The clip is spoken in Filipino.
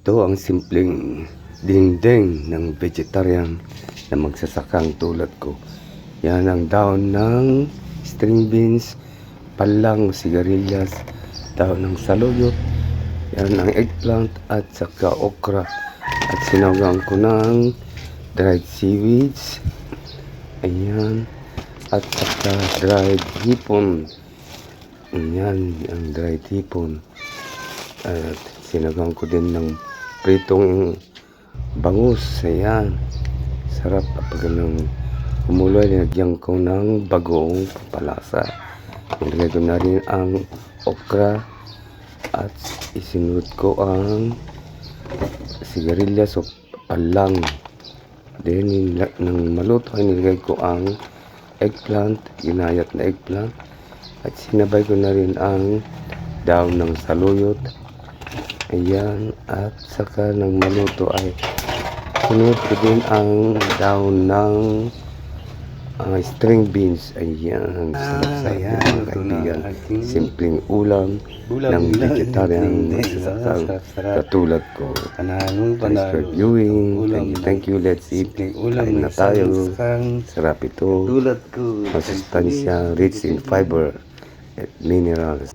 Ito ang simpleng dingding ng vegetarian na magsasakang tulad ko. Yan ang daon ng string beans, palang sigarilyas, daon ng saluyot, yan ang eggplant at saka okra. At sinagang ko ng dried seaweeds, ayan, at saka dried hipon. Ayan, ang dried hipon. At sinagang ko din ng pritong bangus. Ayan, sarap kapag nang kumuloy. Nilagyan ko ng bagoong papalasa. Nilagay ko na rin ang okra at isinunod ko ang sigarilyas o palang. Then nang maluto ay nilagay ko ang eggplant, ginayat na eggplant, at sinabay ko na rin ang daon ng saluyot. Ayan, at saka nang maluto ay sunod ko din ang daon ng string beans. Ayan, sarap mga kaibigan. Simpleng ulam ng vegetarian magsasakang katulad ko. Thanks for viewing. Thank you. Let's eat. Kain na tayo. Sarap ito. Masustansya, rich in fiber at minerals.